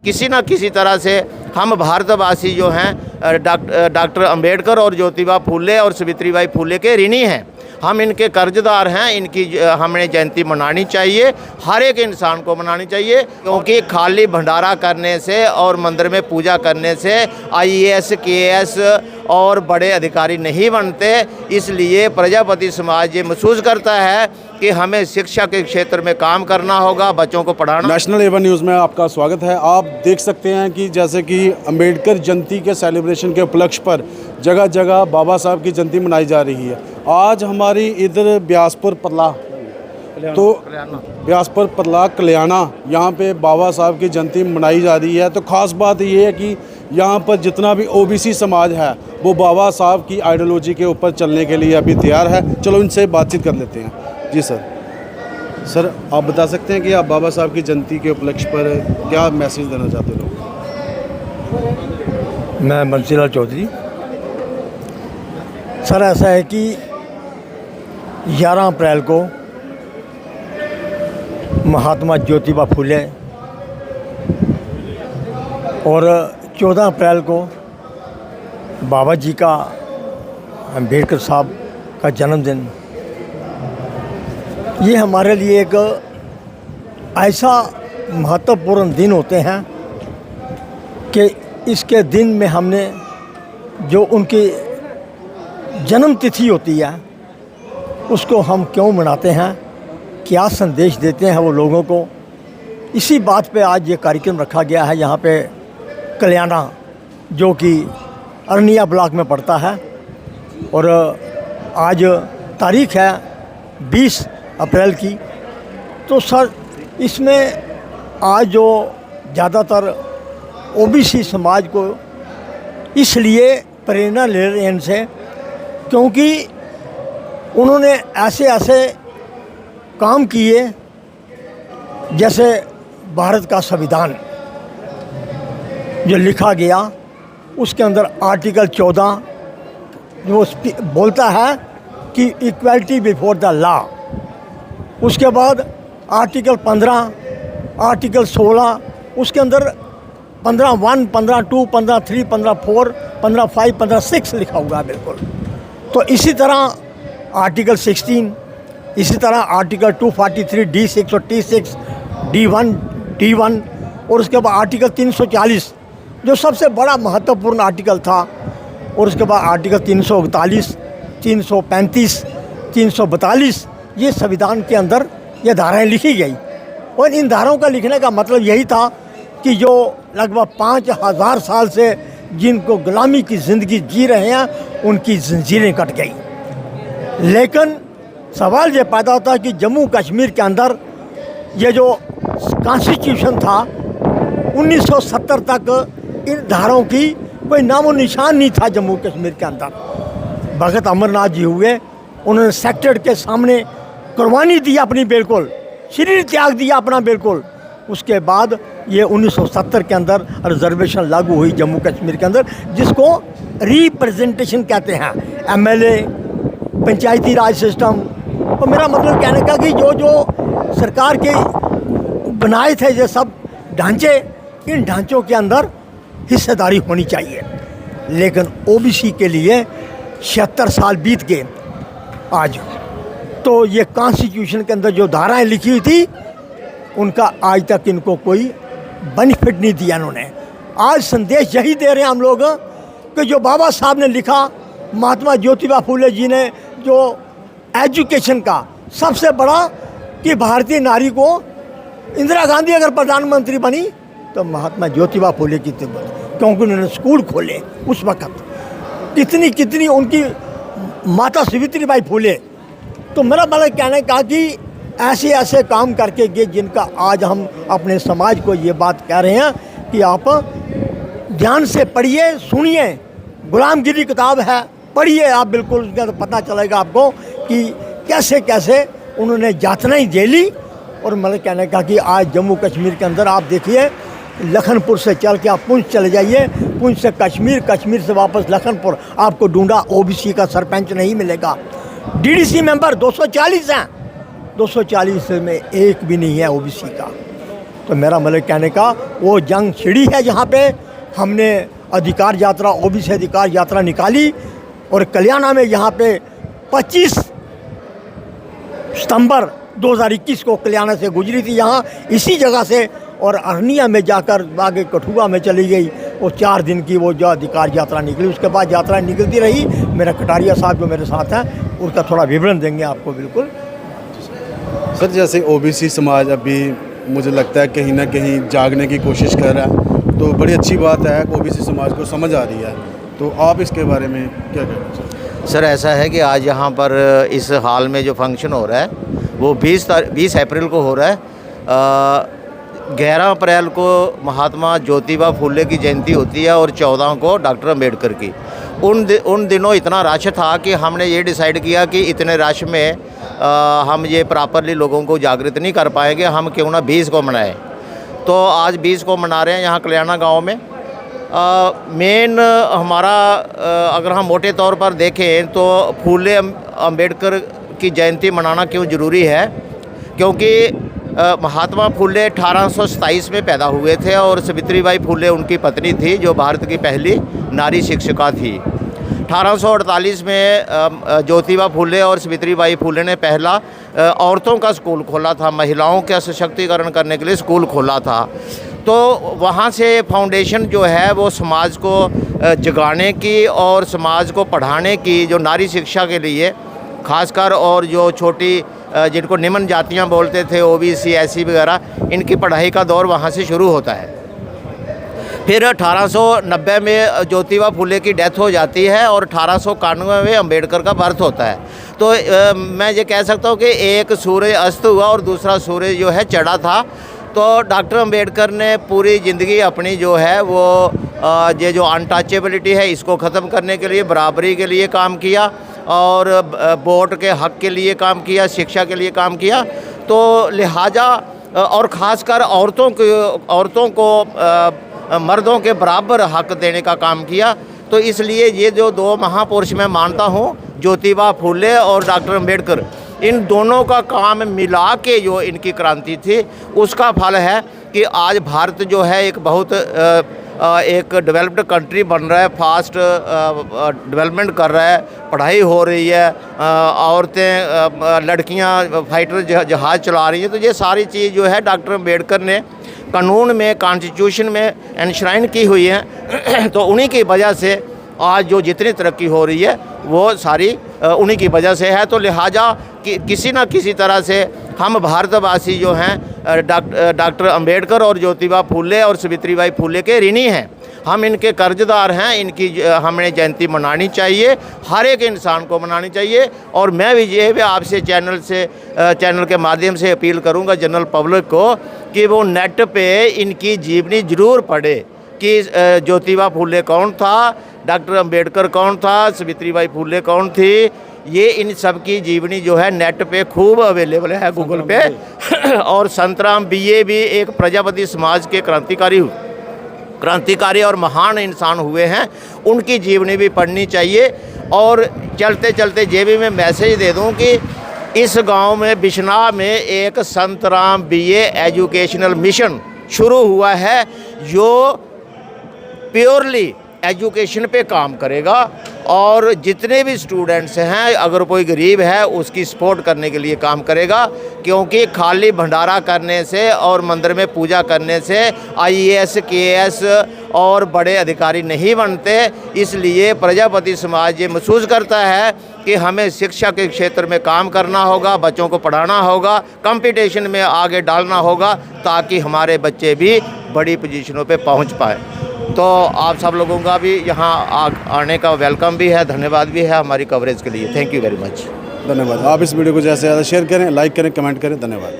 किसी न किसी तरह से हम भारतवासी जो हैं डॉक्टर अंबेडकर और ज्योतिबा फूले और सावित्रीबाई फूले के ऋणी हैं। हम इनके कर्जदार हैं। इनकी हमें जयंती मनानी चाहिए, हर एक इंसान को मनानी चाहिए, क्योंकि खाली भंडारा करने से और मंदिर में पूजा करने से IAS KS और बड़े अधिकारी नहीं बनते। इसलिए प्रजापति समाज ये महसूस करता है कि हमें शिक्षा के क्षेत्र में काम करना होगा, बच्चों को पढ़ाना। नेशनल A1 न्यूज़ में आपका स्वागत है। आप देख सकते हैं कि जैसे कि अंबेडकर जयंती के सेलिब्रेशन के उपलक्ष्य पर जगह जगह बाबा साहब की जयंती मनाई जा रही है। आज हमारी इधर ब्यासपुर परला कल्याणा यहाँ पे बाबा साहब की जयंती मनाई जा रही है। तो ख़ास बात ये है कि यहाँ पर जितना भी OBC समाज है वो बाबा साहब की आइडियोलॉजी के ऊपर चलने के लिए अभी तैयार है। चलो इनसे बातचीत कर लेते हैं। जी सर, आप बता सकते हैं कि आप बाबा साहब की जयंती के उपलक्ष्य पर क्या मैसेज देना चाहते हो? मैं बंसीलाल चौधरी। सर, ऐसा है कि 11 अप्रैल को महात्मा ज्योतिबा फूले और 14 अप्रैल को बाबा जी का अंबेडकर साहब का जन्मदिन, ये हमारे लिए एक ऐसा महत्वपूर्ण दिन होते हैं कि इसके दिन में हमने जो उनकी जन्म तिथि होती है उसको हम क्यों मनाते हैं, क्या संदेश देते हैं वो लोगों को, इसी बात पे आज ये कार्यक्रम रखा गया है। यहाँ पे कल्याणा जो कि अरनिया ब्लॉक में पड़ता है और आज तारीख है 20 अप्रैल की। तो सर, इसमें आज जो ज़्यादातर OBC समाज को इसलिए प्रेरणा ले रहे हैं इनसे, क्योंकि उन्होंने ऐसे ऐसे काम किए, जैसे भारत का संविधान जो लिखा गया उसके अंदर आर्टिकल 14 जो बोलता है कि इक्वलिटी बिफोर द लॉ, उसके बाद आर्टिकल 15, आर्टिकल 16, उसके अंदर 15(1), 15(2), 15(3), 15(4), 15(5), 15(6) लिखा हुआ है बिल्कुल। तो इसी तरह आर्टिकल 16, इसी तरह आर्टिकल 243 D6 और T6 D1 और उसके बाद आर्टिकल 340 जो सबसे बड़ा महत्वपूर्ण आर्टिकल था, और उसके बाद आर्टिकल 341, 335, 342, ये संविधान के अंदर ये धाराएं लिखी गई। और इन धाराओं का लिखने का मतलब यही था कि जो लगभग 5000 साल से जिनको गुलामी की ज़िंदगी जी रहे हैं उनकी जंजीरें कट गई। लेकिन सवाल ये पैदा होता है कि जम्मू कश्मीर के अंदर ये जो कॉन्स्टिट्यूशन था 1970 तक इन धाराओं की कोई नामो निशान नहीं था जम्मू कश्मीर के अंदर। भगत अमरनाथ जी हुए, उन्होंने सेक्टर के सामने कुर्बानी दी अपनी, बिल्कुल शरीर त्याग दिया अपना बिल्कुल। उसके बाद ये 1970 के अंदर रिजर्वेशन लागू हुई जम्मू कश्मीर के अंदर, जिसको रिप्रेजेंटेशन कहते हैं, MLA, पंचायती राज सिस्टम। और मेरा मतलब कहने का कि जो सरकार के बनाए थे ये सब ढांचे, इन ढांचों के अंदर हिस्सेदारी होनी चाहिए। लेकिन OBC के लिए 76 साल बीत गए आज, तो ये कॉन्स्टिट्यूशन के अंदर जो धाराएं लिखी हुई थी उनका आज तक इनको कोई बेनिफिट नहीं दिया इन्होंने। आज संदेश यही दे रहे हैं हम लोग कि जो बाबा साहब ने लिखा, महात्मा ज्योतिबा फूले जी ने जो एजुकेशन का सबसे बड़ा कि भारतीय नारी को, इंदिरा गांधी अगर प्रधानमंत्री बनी तो महात्मा ज्योतिबा फूले की थी, क्योंकि उन्होंने स्कूल खोले उस वक़्त। कितनी उनकी माता सावित्रीबाई फूले। तो मेरा मतलब कहने का कि ऐसे ऐसे काम करके गए जिनका आज हम अपने समाज को ये बात कह रहे हैं कि आप ध्यान से पढ़िए, सुनिए। गुलामगिरी किताब है, पढ़िए आप, बिल्कुल उसके अंदर पता चलेगा आपको कि कैसे कैसे उन्होंने यातनाएं झेली। और मतलब कहने का कि आज जम्मू कश्मीर के अंदर आप देखिए, लखनपुर से चल के आप पुंछ चले जाइए, पुंछ से कश्मीर, कश्मीर से वापस लखनपुर, आपको ढूंढा OBC का सरपंच नहीं मिलेगा। DDC मेंबर 240 हैं, 240 में एक भी नहीं है OBC का। तो मेरा मतलब कहने का वो जंग छिड़ी है जहाँ पे हमने अधिकार यात्रा ओबीसी अधिकार यात्रा निकाली और कल्याणा में यहाँ पे 25 सितंबर 2021 को कल्याणा से गुजरी थी यहाँ इसी जगह से, और अरनिया में जाकर आगे कठुआ में चली गई। वो 4 दिन की वो जो अधिकार यात्रा निकली, उसके बाद यात्रा निकलती रही। मेरा कटारिया साहब जो मेरे साथ हैं उनका थोड़ा विवरण देंगे आपको। बिल्कुल सर, जैसे ओबीसी समाज अभी मुझे लगता है कहीं ना कहीं जागने की कोशिश कर रहा है, तो बड़ी अच्छी बात है कि ओबीसी समाज को समझ आ रही है, तो आप इसके बारे में क्या कहना चाहते हैं? सर, ऐसा है कि आज यहाँ पर इस हाल में जो फंक्शन हो रहा है वो 20 अप्रैल को हो रहा है। 11 अप्रैल को महात्मा ज्योतिबा फुले की जयंती होती है और 14 को डॉक्टर अम्बेडकर की। उन दिनों इतना रश था कि हमने ये डिसाइड किया कि इतने रश में हम ये प्रॉपरली लोगों को जागृत नहीं कर पाएंगे, हम क्यों ना 20 को मनाएं। तो आज 20 को मना रहे हैं यहाँ कल्याणा गांव में। मेन हमारा अगर हम मोटे तौर पर देखें तो फूले अम्बेडकर की जयंती मनाना क्यों ज़रूरी है, क्योंकि महात्मा फुले 1827 में पैदा हुए थे और सावित्रीबाई फुले उनकी पत्नी थी जो भारत की पहली नारी शिक्षिका थी। 1848 में ज्योतिबा फुले और सावित्रीबाई फुले ने पहला औरतों का स्कूल खोला था, महिलाओं का सशक्तिकरण करने के लिए स्कूल खोला था। तो वहाँ से फाउंडेशन जो है वो समाज को जगाने की और समाज को पढ़ाने की, जो नारी शिक्षा के लिए खासकर, और जो छोटी जिनको निम्न जातियाँ बोलते थे ओबीसी एससी वगैरह, इनकी पढ़ाई का दौर वहाँ से शुरू होता है। फिर 1890 में ज्योतिबा फुले की डेथ हो जाती है और 1891 में अम्बेडकर का बर्थ होता है। तो मैं ये कह सकता हूँ कि एक सूर्य अस्त हुआ और दूसरा सूर्य जो है चढ़ा था। तो डॉक्टर अम्बेडकर ने पूरी ज़िंदगी अपनी जो है वो ये जो अनटचेबिलिटी है इसको ख़त्म करने के लिए, बराबरी के लिए काम किया और वोट के हक़ के लिए काम किया, शिक्षा के लिए काम किया। तो लिहाजा और ख़ासकर औरतों को मर्दों के बराबर हक़ देने का काम किया। तो इसलिए ये जो 2 महापुरुष मैं मानता हूँ, ज्योतिबा फुले और डॉक्टर अम्बेडकर, इन दोनों का काम मिला के जो इनकी क्रांति थी उसका फल है कि आज भारत जो है एक बहुत एक डेवलप्ड कंट्री बन रहा है, फास्ट डेवलपमेंट कर रहा है, पढ़ाई हो रही है, औरतें लड़कियां फाइटर जहाज़ चला रही हैं। तो ये सारी चीज़ जो है डॉक्टर अम्बेडकर ने कानून में, कॉन्स्टिट्यूशन में एनश्राइन की हुई है। तो उन्हीं की वजह से आज जो जितनी तरक्की हो रही है वो सारी उन्हीं की वजह से है। तो लिहाजा किसी न किसी तरह से हम भारतवासी जो हैं डॉक्टर अम्बेडकर और ज्योतिबा फुले और सावित्रीबाई फुले के ऋणी हैं, हम इनके कर्जदार हैं। इनकी हमें जयंती मनानी चाहिए, हर एक इंसान को मनानी चाहिए। और मैं भी ये भी आपसे चैनल के माध्यम से अपील करूंगा जनरल पब्लिक को कि वो नेट पे इनकी जीवनी ज़रूर पढ़े कि ज्योतिबा फुले कौन था, डॉक्टर अम्बेडकर कौन था, सावित्रीबाई फुले कौन थी। ये इन सब की जीवनी जो है नेट पे खूब अवेलेबल है गूगल पे। और संतराम बीए भी एक प्रजापति समाज के क्रांतिकारी और महान इंसान हुए हैं, उनकी जीवनी भी पढ़नी चाहिए। और चलते चलते ये भी मैं मैसेज दे दूं कि इस गांव में बिश्नाह में एक संतराम बीए एजुकेशनल मिशन शुरू हुआ है जो प्योरली एजुकेशन पे काम करेगा। और जितने भी स्टूडेंट्स हैं, अगर कोई गरीब है उसकी सपोर्ट करने के लिए काम करेगा, क्योंकि खाली भंडारा करने से और मंदिर में पूजा करने से IAS KS और बड़े अधिकारी नहीं बनते। इसलिए प्रजापति समाज ये महसूस करता है कि हमें शिक्षा के क्षेत्र में काम करना होगा, बच्चों को पढ़ाना होगा, कंपटीशन में आगे डालना होगा ताकि हमारे बच्चे भी बड़ी पोजीशनों पे पहुंच पाए। तो आप सब लोगों का भी यहाँ आने का वेलकम भी है, धन्यवाद भी है हमारी कवरेज के लिए। Thank you very much. धन्यवाद। आप इस वीडियो को ज़्यादा से ज़्यादा शेयर करें, लाइक करें, कमेंट करें। धन्यवाद।